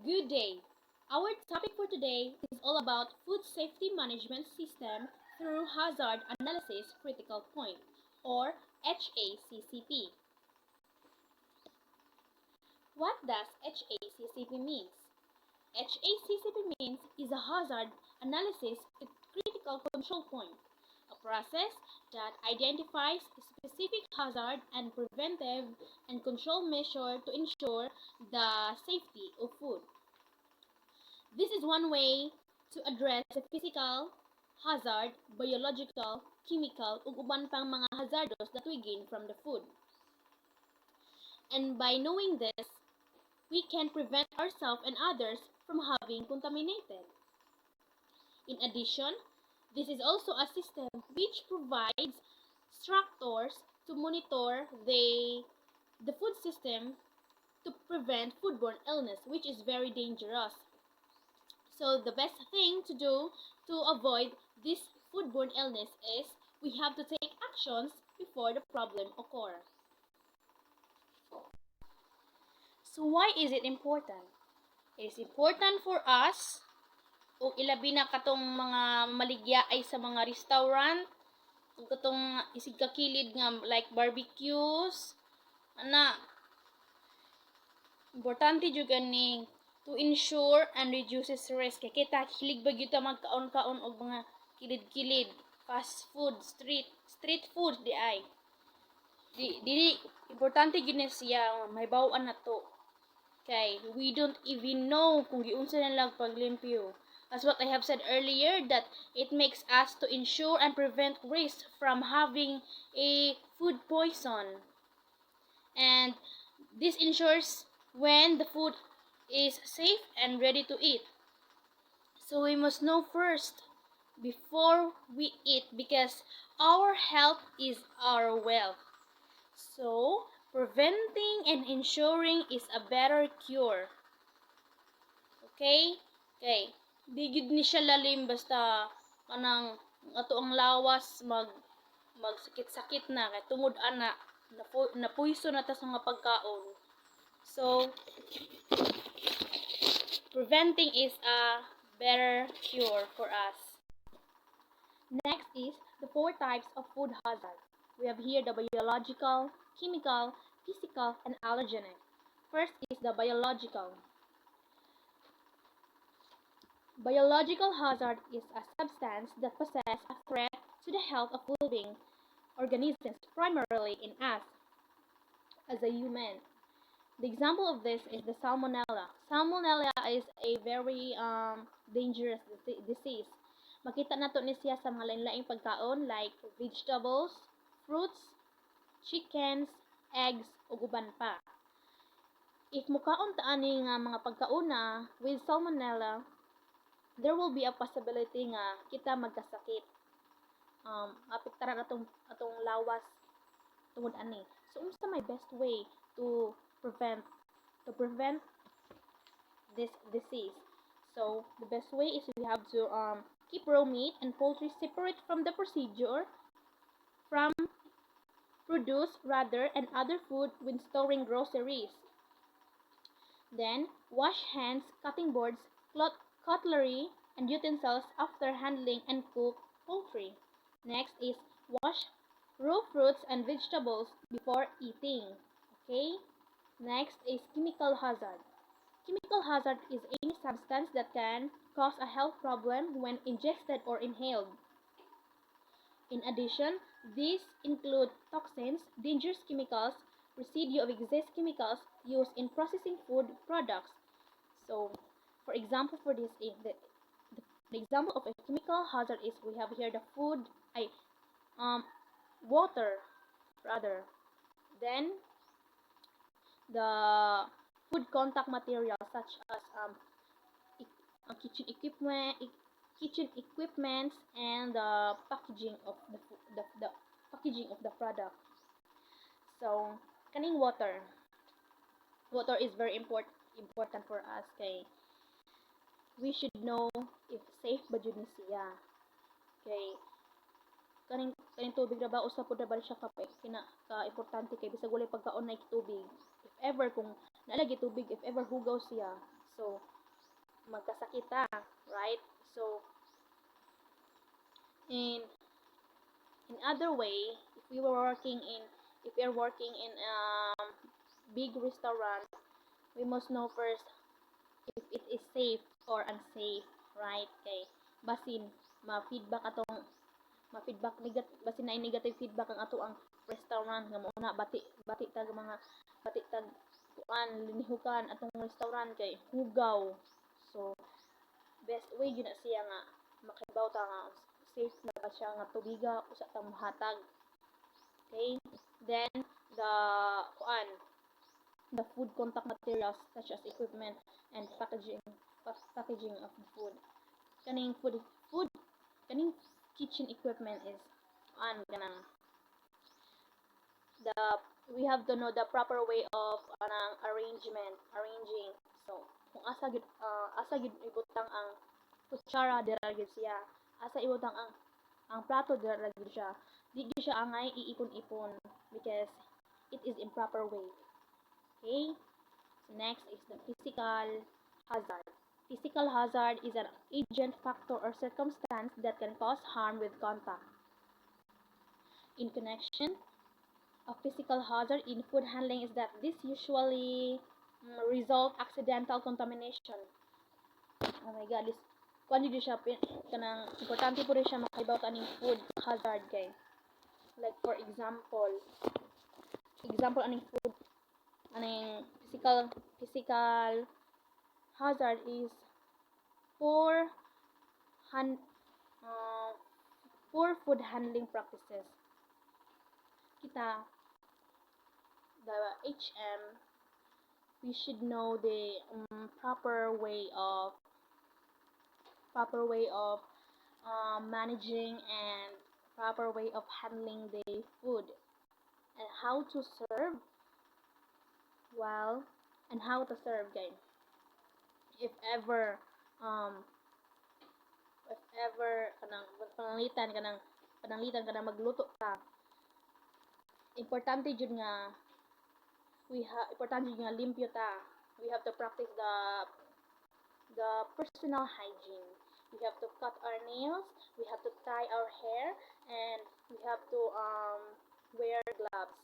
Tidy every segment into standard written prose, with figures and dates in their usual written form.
Good day. Our topic for today is all about food safety management system through hazard analysis critical point, or HACCP. What does HACCP mean? HACCP means is a hazard analysis critical control point, a process that identifies specific hazard and preventive and control measure to ensure the safety of food. This is one way to address the physical hazard, biological, chemical, ug uban pang mga hazardos that we gain from the food. And by knowing this, we can prevent ourselves and others from having contaminated. In addition, this is also a system which provides structures to monitor the food system to prevent foodborne illness, which is very dangerous. So the best thing to do to avoid this foodborne illness is we have to take actions before the problem occurs. So why is it important? It is important for us o ilabi na katong mga maligya ay sa mga restaurant ug katong isig kakilid nga like barbecues ana importante jud gani to ensure and reduces risk kay kita hilig ba gyud ta magkaon-kaon og mga kilid-kilid fast food street food di ay di importante gyud na siya mahibaw-an na to kay we don't even know kung giunsa na lang paglimpyo. As what I have said earlier, that it makes us to ensure and prevent risk from having a food poison. And this ensures when the food is safe and ready to eat. So we must know first before we eat because our health is our wealth. So preventing and ensuring is a better cure. Okay? Okay. Di gid ni siya lalim basta kanang ato ang lawas magsakit-sakit na kay tungod ana napuiso na ta sa mga pagkaon. So preventing is a better cure for us. Next is the 4 types of food hazard. We have here the biological, chemical, physical, and allergenic. First is the biological. Biological hazard is a substance that poses a threat to the health of living organisms, primarily in us as a human. The example of this is the salmonella. Salmonella is a very dangerous disease. Makita nato ni siya sa mga lain-laing pagkaon like vegetables, fruits, chickens, eggs, ug uban pa. If mukaon ta ani nga mga pagkauna with salmonella, there will be a possibility nga kita magkasakit. Apektaran atong lawas tungod ani. So unsa may best way to prevent this disease? So the best way is we have to keep raw meat and poultry separate from the procedure from produce rather and other food when storing groceries. Then wash hands, cutting boards, cutlery, and utensils after handling and cook poultry. Next is wash raw fruits and vegetables before eating. Okay? Next is chemical hazard. Chemical hazard is any substance that can cause a health problem when ingested or inhaled. In addition, these include toxins, dangerous chemicals, residue of excess chemicals used in processing food products. So, for example, for this, the example of a chemical hazard is we have here the water rather. Then the food contact materials such as kitchen equipment and the packaging of the packaging of the product. So kaning water is very important for us kay we should know if safe ba jud ni siya. Kay kaning tubig ra ba usa pud ra ba siya ka importante kay bisag walay pagkaon na tubig. If ever kung nalagi tubig, if ever hugaw siya, so magkasakita, right? So in other way, if we are working in big restaurant, we must know first if it is safe or unsafe, right? Okay. Basin ma-feedback atong ma-feedback basin na negative feedback ang ato ang restaurant nga muna bati bati tag mga bati tag kuan linihukan atong restaurant kay hugaw. So best way gyud na siya nga makibaw ta nga safe na ba siya nga tubiga usa ta mohatag. Okay? Then the kuan the food contact materials such as equipment and packaging of the food. Kaning food kaning kitchen equipment is kanang the we have to know the proper way of arranging. So kung asa gid ibutang ang kutsara dira gid siya, asa ibutang ang plato dira gid siya, di gid siya angay iipon-ipon because it is improper way. Okay? So next is the physical hazard. Physical hazard is an agent, factor, or circumstance that can cause harm with contact. In connection, a physical hazard in food handling is that this usually result accidental contamination. Oh my god, this kung di siya kanang importante po rin siya makaibaw kaning food hazard kay. Like for example aning food aning physical hazard is poor hand poor food handling practices. Kita the HM we should know the proper way of managing and proper way of handling the food and how to serve well and how to serve guys. If ever um kanang pananglitan kanang magluto ta, importante jud nga importante jud nga limpyo ta. We have to practice the personal hygiene. We have to cut our nails, we have to tie our hair, and we have to wear gloves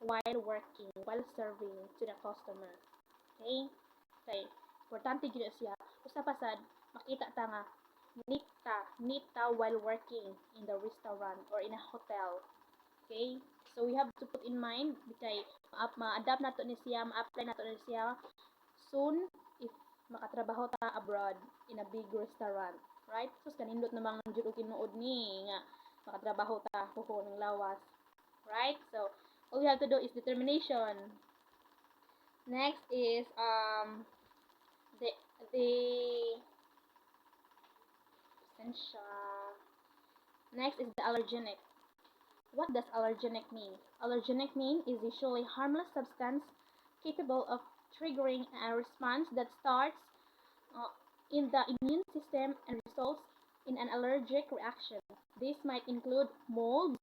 while working, while serving to the customer. Okay? Okay. Importante jud siya. Usa pa sad makita ta nga neat ta while working in the restaurant or in a hotel. Okay? So we have to put in mind kay ma-adapt nato ni siya, ma-apply nato ni siya soon if makatrabaho ta abroad in a big restaurant. Right? So kanindot namang jud og tinuod ni nga makatrabaho ta kuho ng lawas. Right? So all you have to do is determination. Next is the next is the allergenic. What does allergenic mean? Allergenic mean is usually harmless substance capable of triggering a response that starts in the immune system and results in an allergic reaction. This might include molds,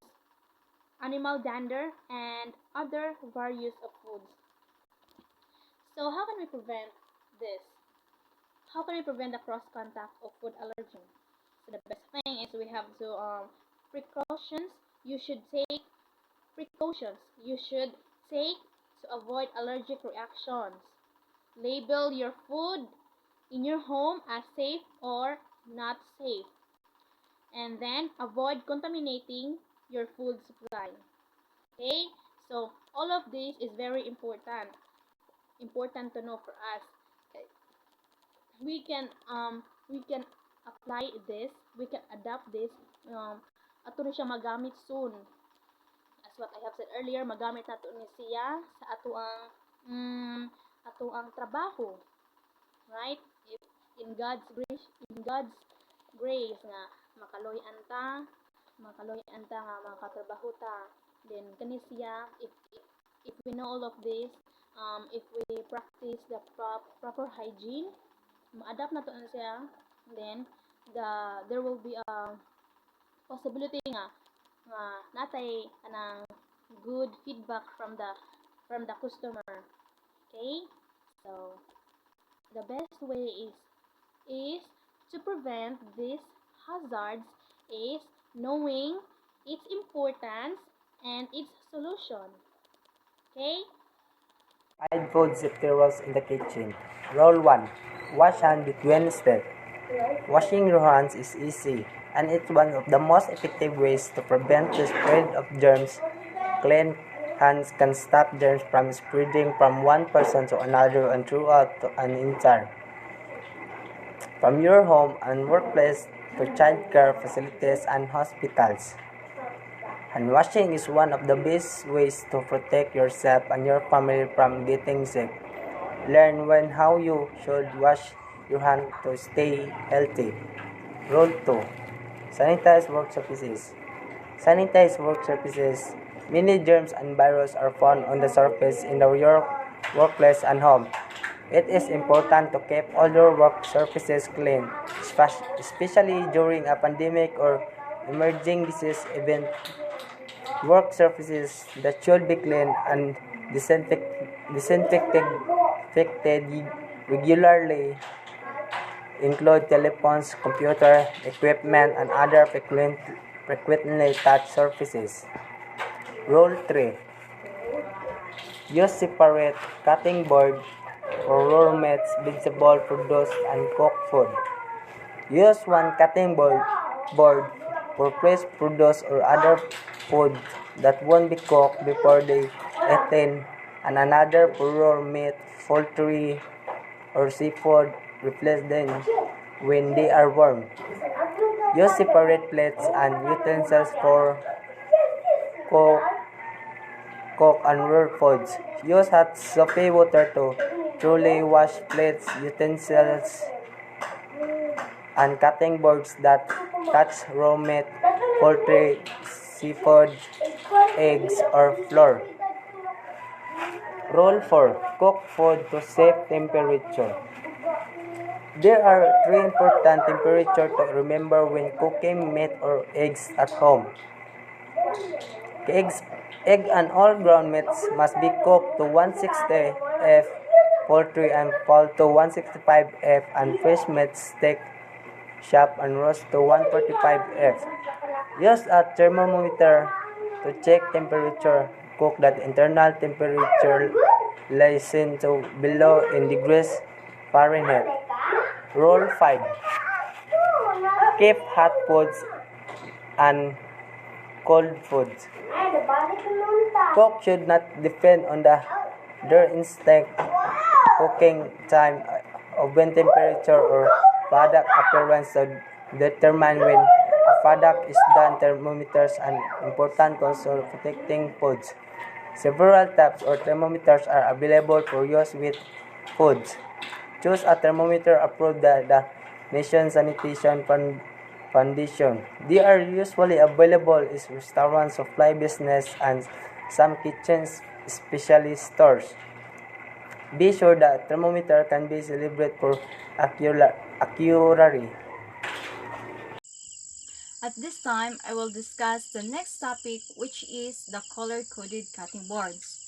animal dander, and other various of foods. So how can we prevent this? How can we prevent the cross contact of food allergen? So the best thing is we have to precautions. You should take precautions. You should take to avoid allergic reactions. Label your food in your home as safe or not safe. And then avoid contaminating your food supply. Okay? So all of this is very important. Important to know for us. Okay. We can apply this, we can adapt this ato na siya magamit soon. As what I have said earlier, magamit nato ni siya sa ato ang trabaho. Right? If in God's grace nga makaloy-an ta nga makatrabaho ta, then kani siya if we know all of this, if we practice the proper hygiene, ma-adapt nato na siya, then there will be a possibility nga natay anang good feedback from the customer. Okay? So the best way is is to prevent these hazards is knowing its importance and its solution. Okay? Hide food safety rules in the kitchen. Rule 1. Wash hands between steps. Washing your hands is easy, and it's one of the most effective ways to prevent the spread of germs. Clean hands can stop germs from spreading from one person to another and throughout an entire. From your home and workplace to childcare facilities and hospitals. Hand washing is one of the best ways to protect yourself and your family from getting sick. Learn when how you should wash your hands to stay healthy. Rule 2. Sanitize work surfaces. Sanitize work surfaces. Many germs and viruses are found on the surface in your workplace and home. It is important to keep all your work surfaces clean, especially during a pandemic or emerging disease event. Work surfaces that should be cleaned and disinfected regularly include telephones, computer equipment, and other frequently touched surfaces. Rule 3. Use separate cutting board for raw meats, vegetable produce, and cooked food. Use one cutting board for fresh produce or other food that won't be cooked before they eaten, and another for raw meat, poultry, or seafood. Replace them when they are warm. Use separate plates and utensils for cook, and raw foods. Use hot soapy water to thoroughly wash plates, utensils, and cutting boards that touch raw meat, poultry, seafood, eggs, or flour. Rule 4. Cook food to safe temperature. There are three important temperatures to remember when cooking meat or eggs at home. Egg and all ground meats must be cooked to 160 F, poultry and fowl to 165 F, and fish meat steak, chop and roast to 145 F. Use a thermometer to check temperature. Cook that internal temperature listen to below in degrees Fahrenheit. Rule 5. Keep hot foods and cold foods. Cook should not depend on their instinct cooking time, oven temperature, or product appearance to determine when a product is done. Thermometers are important tools for protecting foods. Several types of thermometers are available for use with foods. Choose a thermometer approved by the National Sanitation Foundation. They are usually available in restaurants, supply business, and some kitchen specialist stores. Be sure the thermometer can be calibrated for accuracy. At this time, I will discuss the next topic, which is the color-coded cutting boards.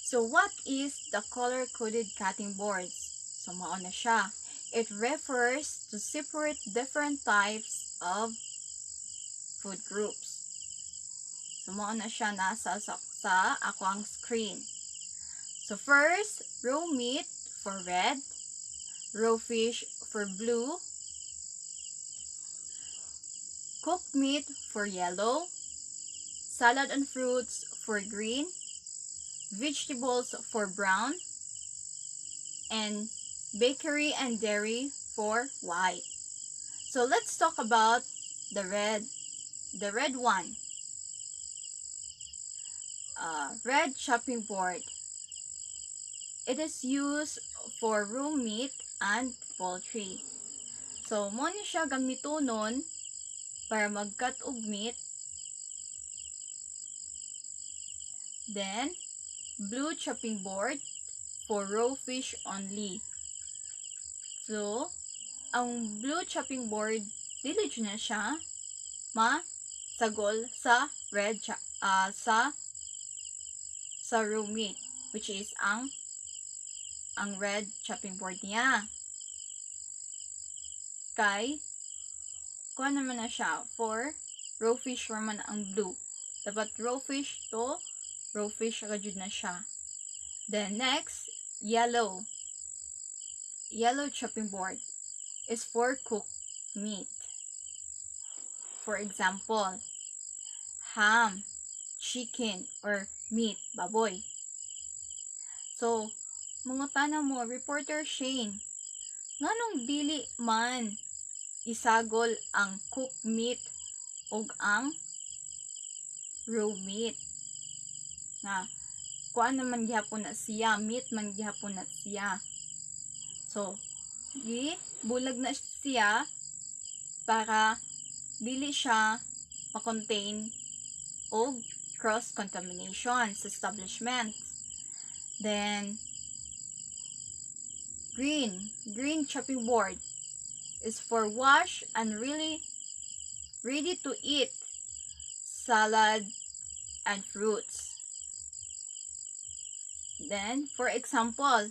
So what is the color-coded cutting boards? So mao na siya. It refers to separate different types of food groups. So mao na siya nasa sa ako ang screen. So first, raw meat for red, raw fish for blue, cooked meat for yellow, salad and fruits for green, vegetables for brown, and bakery and dairy for white. So let's talk about the red one. Red chopping board. It is used for raw meat and poultry. So mo ni siya gamitonon para mag-cut og meat. Then blue chopping board for raw fish only. So ang blue chopping board dili na siya masagol sa sa raw meat, which is ang red chopping board niya. kay kuha naman na siya for raw fish naman ang blue. Dapat raw fish to raw fish rajud na siya. Then next, yellow. Yellow chopping board is for cooked meat. For example, ham, chicken, or meat, baboy. So, mangutana mo, Reporter Shane, nganong dili man isagol ang cooked meat ug ang raw meat? Na, kuan naman gihapon na siya, meat man gihapon na siya. So, bulag na siya para dili siya ma-contain og cross-contamination sa establishment. Then, green chopping board is for wash and really ready to eat salad and fruits. Then, for example,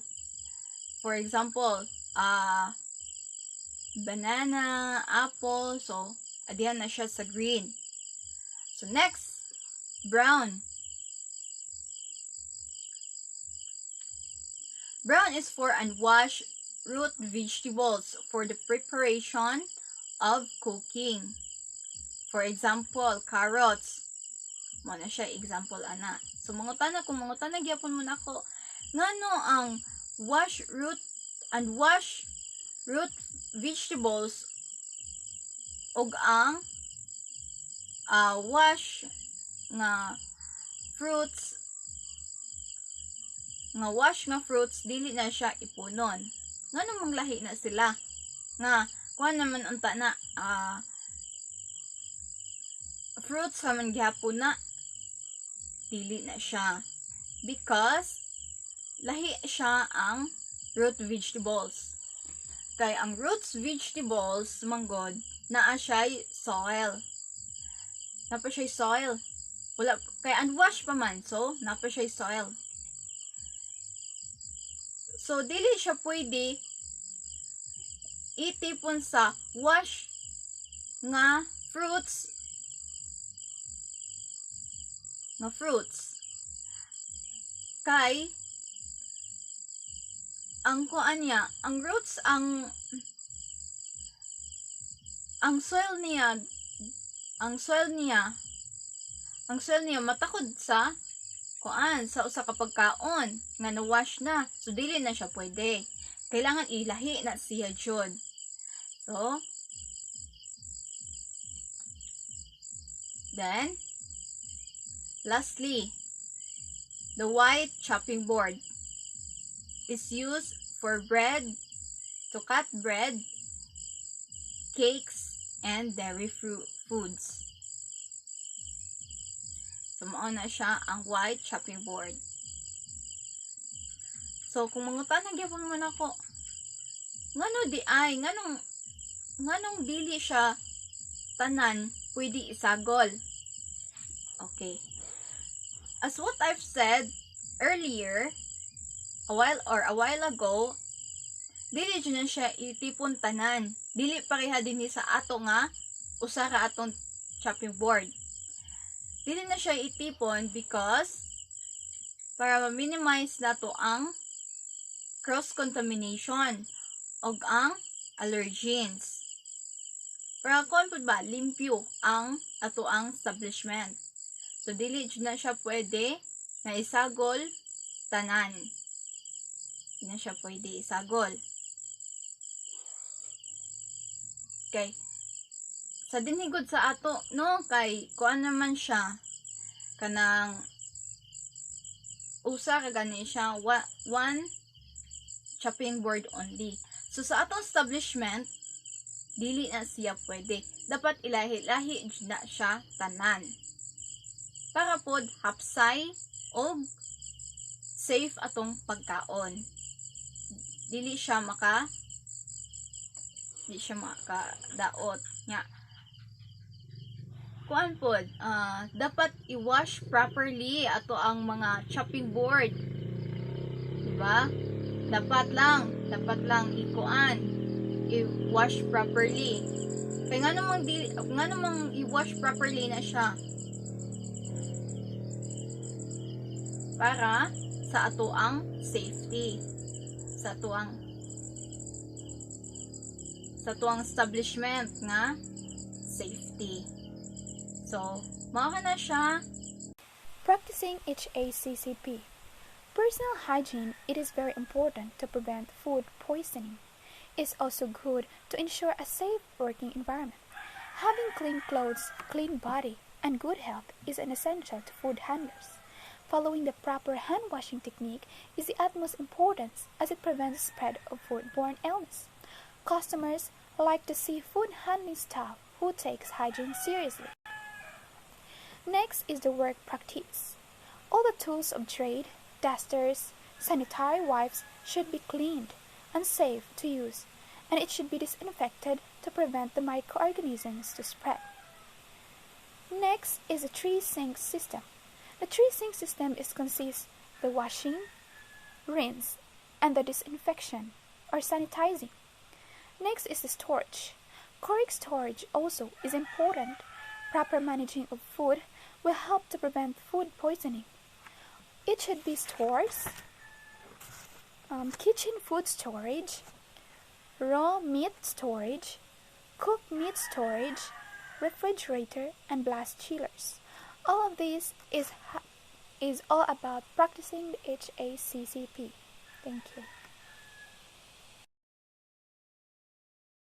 banana, apple, so adiyan na siya sa green. So next, brown. Brown is for unwashed root vegetables for the preparation of cooking. For example, carrots. Mo na siya example ana. So mangutana gyapon mo nako ngano ang unwashed root vegetables ug ang wash nga fruits dili na siya ipunon. Ngano manglahi na sila nga kuan naman unta na fruits naman gyapon na dili na siya because lahi siya ang root vegetables. Kay ang roots vegetables manggod naa siya soil. Wala kay unwashed pa man, so napa siya soil. So dili siya pwede itipon sa wash nga fruits. Kay ang kuan niya, ang roots ang soil niya matakod sa kuan sa usa ka pagkaon nga na-wash na. So dili na siya pwede. Kailangan ilahi na siya jud. So then lastly, the white chopping board is used for to cut bread, cakes, and dairy foods. So, mao na siya ang white chopping board. So, kung mangutanag yapon man ako, nganong dili siya tanan pwede isagol? Okay. As what I've said earlier, a while ago, dili dyan na siya itipon tanan. Dili pareha din sa ato nga usa ka atong chopping board. Dili na siya itipon because para ma-minimize nato ang cross-contamination o ang allergens. Para kon pud ba limpyo ang ato ang establishment. So dili na siya pwede na isagol tanan. Hindi na siya pwede isagol. Okay. Sa dinhigod sa ato, no, kay kuan naman siya kanang usa ka gani siya one chopping board only. So sa atong establishment, dili na siya pwede. Dapat ilahi-lahi na siya tanan. Para pod hapsay o safe atong pagkaon. Dili siya makadaot nga. Kuan pod, dapat i-wash properly ato ang mga chopping board. Diba? Dapat lang i-wash properly. Kaya nga namang i-wash properly na siya para sa atoang safety, sa atoang establishment nga safety. So, mao na siya. Practicing HACCP. Personal hygiene, it is very important to prevent food poisoning. It's also good to ensure a safe working environment. Having clean clothes, clean body, and good health is an essential to food handlers. Following the proper hand washing technique is the utmost importance as it prevents the spread of foodborne illness. Customers like to see food handling staff who takes hygiene seriously. Next is the work practice. All the tools of trade, dusters, sanitary wipes should be cleaned and safe to use, and it should be disinfected to prevent the microorganisms to spread. Next is the three-sink system. The three-sink system consists the washing, rinse, and the disinfection or sanitizing. Next is the storage. Correct storage also is important. Proper managing of food will help to prevent food poisoning. It should be stores, kitchen food storage, raw meat storage, cooked meat storage, refrigerator, and blast chillers. All of this is all about practicing the HACCP. Thank you.